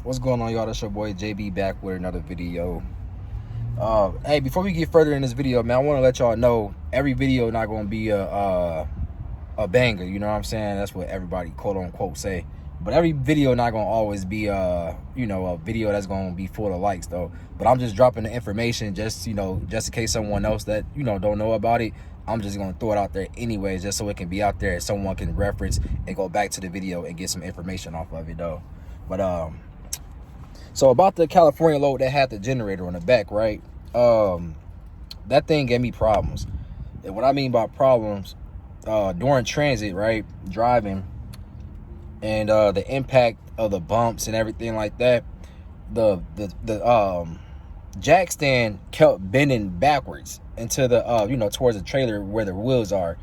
What's going on, y'all? That's your boy JB back with another video. Hey, before we get further in this video, man, I want to let y'all know every video not going to be a banger. You know what I'm saying? That's what everybody quote unquote say. But every video not going to always be a video that's going to be full of likes though. But I'm just dropping the information just in case someone else that don't know about it. I'm just going to throw it out there anyways, just so it can be out there and someone can reference and go back to the video and get some information off of it though. But so about the California load that had the generator on the back, right? That thing gave me problems. And what I mean by problems, during transit, right, driving, and the impact of the bumps and everything like that, the jack stand kept bending backwards into the towards the trailer where the wheels are.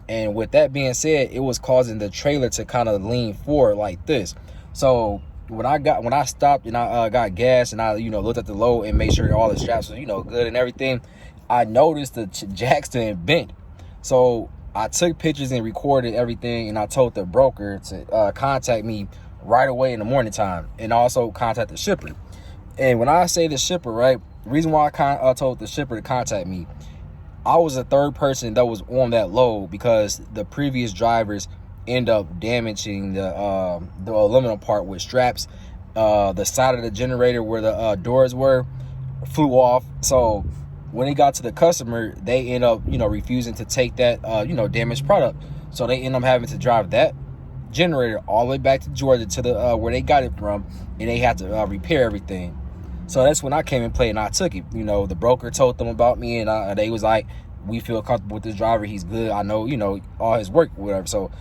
And with that being said, it was causing the trailer to kind of lean forward like this. So when I stopped and I got gas and I looked at the load and made sure all the straps were good and everything, I noticed the jack stand bent. So I took pictures and recorded everything, and I told the broker to contact me right away in the morning time, and also contact the shipper. And when I say the shipper, right, the reason why I told the shipper to contact me, I was the third person that was on that load because the previous drivers end up damaging the aluminum part with straps. The side of the generator where the doors were flew off. So when it got to the customer, they end up refusing to take that damaged product. So they end up having to drive that generator all the way back to Georgia to the where they got it from, and they had to repair everything. So that's when I came and played and I took it. The broker told them about me, and they was like, we feel comfortable with this driver, he's good, I know all his work, whatever. So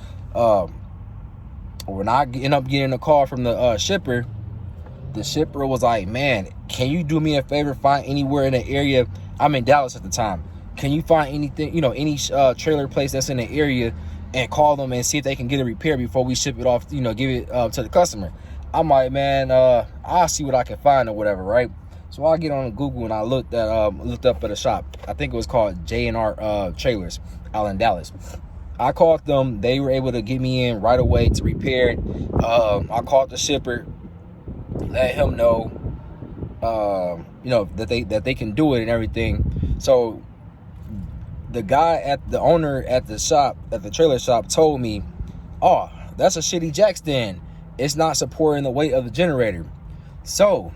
when I end up getting a call from the shipper was like, man, can you do me a favor, find anywhere in the area? I'm in Dallas at the time. Can you find anything, any trailer place that's in the area, and call them and see if they can get a repair before we ship it off, give it to the customer? I'm like, man, I'll see what I can find or whatever, right? So I get on Google and I looked up at a shop. I think it was called J&R Trailers out in Dallas. I called them. They were able to get me in right away to repair it. I called the shipper, let him know, that they can do it and everything. So the owner at the trailer shop told me, oh, that's a shitty jack stand. It's not supporting the weight of the generator. So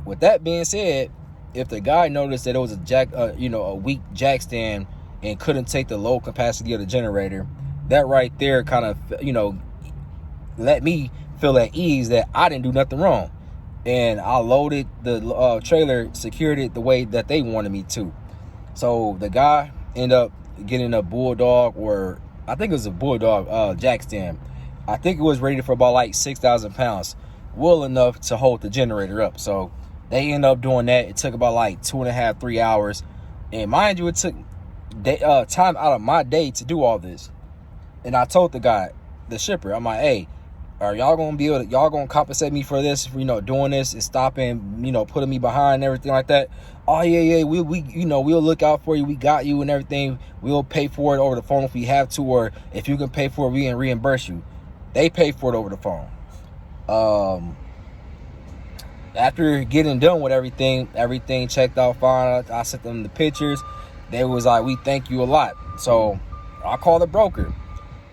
with that being said, if the guy noticed that it was a weak jack stand and couldn't take the load capacity of the generator, that right there kind of let me feel at ease that I didn't do nothing wrong. And I loaded the trailer, secured it the way that they wanted me to. So the guy ended up getting a Bulldog, or I think it was a Bulldog jack stand. I think it was rated for about like 6,000 pounds, well enough to hold the generator up. So they ended up doing that. It took about like 2.5, 3 hours. And mind you, it took time out of my day to do all this. And I told the guy, the shipper, I'm like, hey, are y'all gonna compensate me for this, doing this and stopping, putting me behind and everything like that? Oh yeah, we'll look out for you, we got you and everything. We'll pay for it over the phone if we have to, or if you can pay for it, we can reimburse you. They paid for it over the phone. After getting done with everything checked out fine. I sent them the pictures. They was like, we thank you a lot. So I called the broker.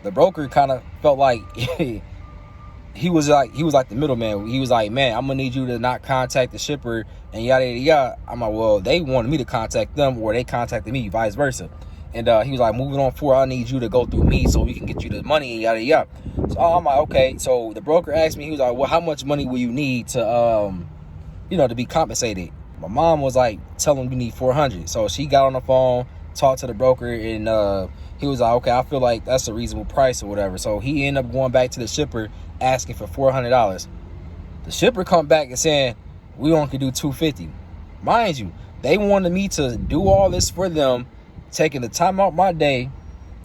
The broker kind of felt like he was like the middleman. He was like, man, I'm gonna need you to not contact the shipper and yada yada yada. I'm like, well, they wanted me to contact them, or they contacted me, vice versa. And he was like, moving on forward, I need you to go through me so we can get you the money and yada yada. So I'm like, okay. So the broker asked me, he was like, well, how much money will you need to to be compensated? My mom was like, tell him you need 400. So she got on the phone, talked to the broker, and he was like, okay, I feel like that's a reasonable price or whatever. So he ended up going back to the shipper asking for $400. The shipper come back and saying, we only can do $250. Mind you, they wanted me to do all this for them, taking the time out my day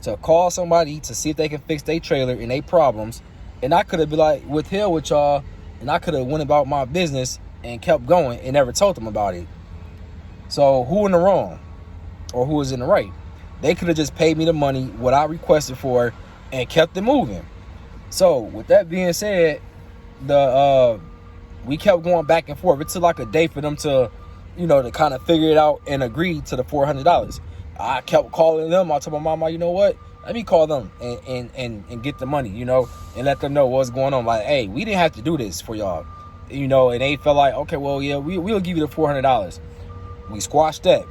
to call somebody to see if they can fix their trailer and their problems. And I could have been like, with hell with y'all, and I could have went about my business and kept going and never told them about it. So who in the wrong, or who was in the right? They could have just paid me the money, what I requested for, and kept it moving. So with that being said, the we kept going back and forth. It took like a day for them to, to kind of figure it out and agree to the $400. I kept calling them. I told my mama, you know what? Let me call them and get the money, and let them know what's going on. Like, hey, we didn't have to do this for y'all, and they felt like, okay, well, yeah, we'll give you the $400. We squashed that.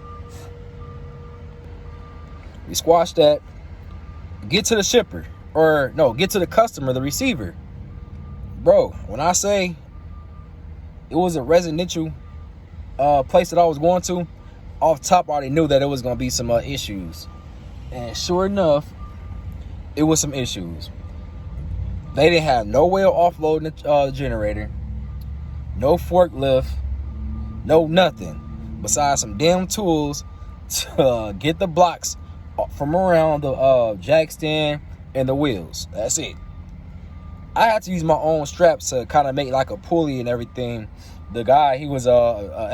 Get to the shipper, or no, get to the customer, the receiver. Bro, when I say it was a residential place that I was going to, off top I already knew that it was going to be some issues. And sure enough, it was some issues. They didn't have no way of offloading the generator, no forklift, no nothing besides some damn tools to get the blocks from around the jack stand and the wheels. That's it. I had to use my own straps to kind of make like a pulley and everything. The guy, he was a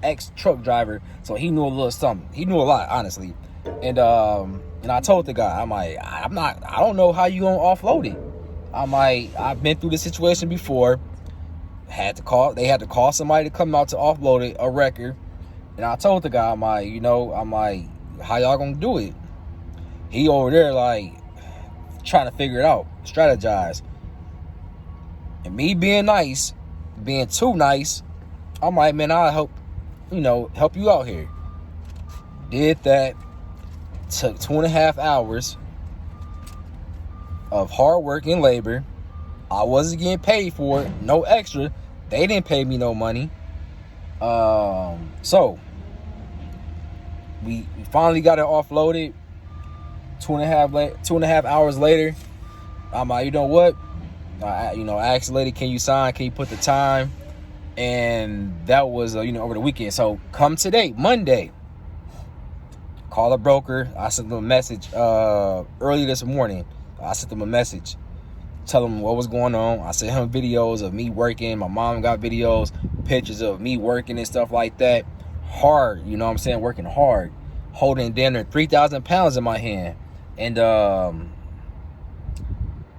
ex truck driver, so he knew a little something. He knew a lot, honestly. And I told the guy, I'm like, I don't know how you gonna offload it. I'm like, I've been through this situation before. They had to call somebody to come out to offload it, a wrecker. And I told the guy, I'm like, how y'all gonna do it? He over there like trying to figure it out, strategize. And me being nice, being too nice, I'm like, man, I'll help you out here. Did that. Took 2.5 hours of hard work and labor. I wasn't getting paid for it, no extra. They didn't pay me no money. So we finally got it offloaded. 2.5 hours later, I'm like, you know what? I asked the lady, can you put the time? And that was over the weekend. So come today, Monday, call a broker. I sent them a message early this morning. I sent them a message, tell them what was going on. I sent him videos of me working. My mom got videos, pictures of me working and stuff like that. Hard, working hard, holding damn near 3,000 pounds in my hand. And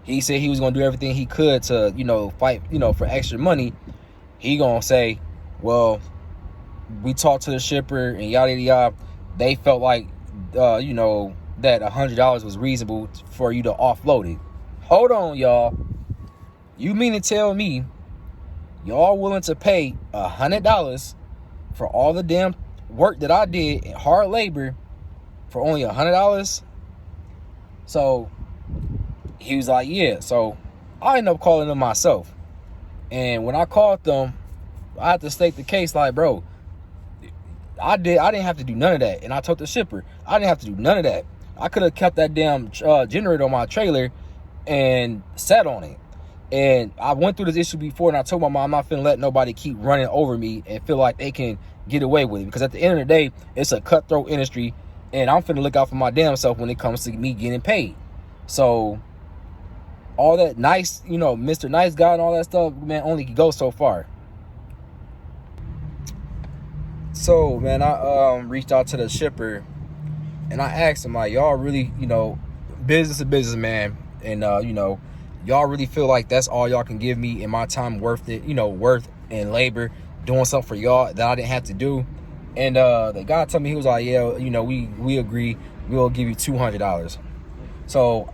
he said he was going to do everything he could to, fight, for extra money. He going to say, well, we talked to the shipper and yada, yada. They felt like, that $100 was reasonable for you to offload it. Hold on, y'all. You mean to tell me y'all willing to pay $100 for all the damn work that I did in hard labor for only $100? So he was like, yeah. So I ended up calling them myself. And when I called them, I had to state the case like, bro, I didn't have to do none of that. And I told the shipper, I didn't have to do none of that. I could have kept that damn generator on my trailer and sat on it. And I went through this issue before, and I told my mom, I'm not finna let nobody keep running over me and feel like they can get away with it. Because at the end of the day, it's a cutthroat industry, and I'm finna look out for my damn self when it comes to me getting paid. So all that nice, Mr. Nice Guy and all that stuff, man, only can go so far. So, man, I reached out to the shipper, and I asked him, like, y'all really, business to business, man, and, y'all really feel like that's all y'all can give me in my time worth it, worth and labor, doing something for y'all that I didn't have to do? And the guy told me, he was like, yeah, we agree, we'll give you $200. So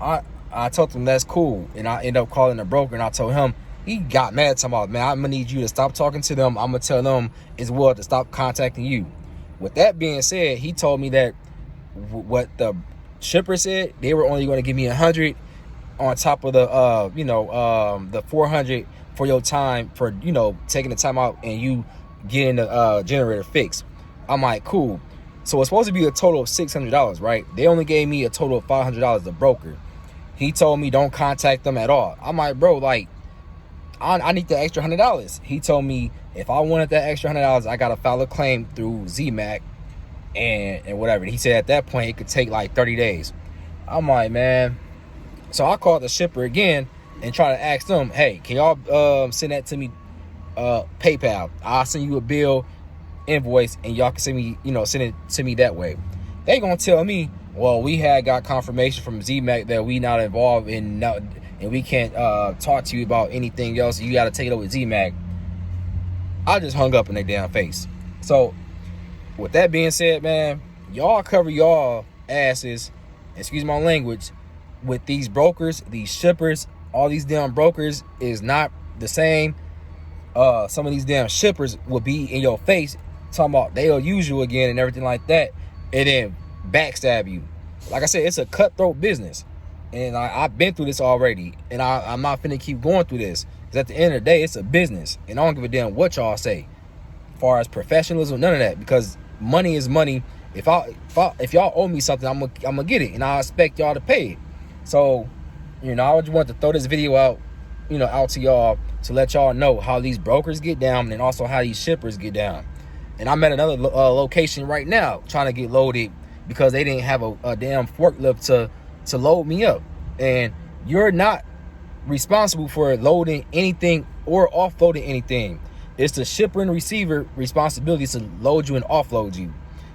I told him that's cool, and I ended up calling the broker, and I told him, he got mad, talking about, man, I'm gonna need you to stop talking to them. I'm gonna tell them as well to stop contacting you. With that being said, he told me that what the shipper said, they were only going to give me $100 on top of the the $400 for your time for taking the time out and you getting the generator fixed. I'm like, cool. So it's supposed to be a total of $600, right? They only gave me a total of $500, the broker. He told me don't contact them at all. I'm like, bro, like, I need the extra $100. He told me if I wanted that extra $100, I gotta file a claim through ZMAC and whatever. He said at that point it could take like 30 days. I'm like, man. So I called the shipper again and try to ask them, hey, can y'all send that to me PayPal? I'll send you a bill, invoice, and y'all can send me, send it to me that way. They gonna tell me, well, we had got confirmation from ZMAC that we not involved in and we can't talk to you about anything else. You got to take it over with ZMAC. I just hung up in their damn face. So with that being said, man, y'all cover y'all asses, excuse my language, with these brokers, these shippers. All these damn brokers is not the same. Some of these damn shippers will be in your face talking about they'll use you again and everything like that, and then backstab you. Like I said, it's a cutthroat business, and I've been through this already, and I'm not finna keep going through this, because at the end of the day, it's a business, and I don't give a damn what y'all say as far as professionalism, none of that, because money is money. If y'all owe me something, I'm gonna get it, and I expect y'all to pay it. So, you know, I just want to throw this video out, you know, out to y'all to let y'all know how these brokers get down, and also how these shippers get down. And I'm at another location right now trying to get loaded because they didn't have a damn forklift to load me up. And you're not responsible for loading anything or offloading anything. It's the shipper and receiver responsibility to load you and offload you.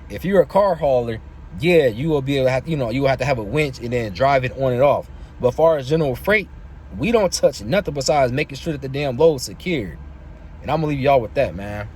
If you're a car hauler, yeah, you will be able to have, you know, you will have to have a winch and then drive it on and off. But as far as general freight, we don't touch nothing besides making sure that the damn load's secured. And I'm gonna leave y'all with that, man.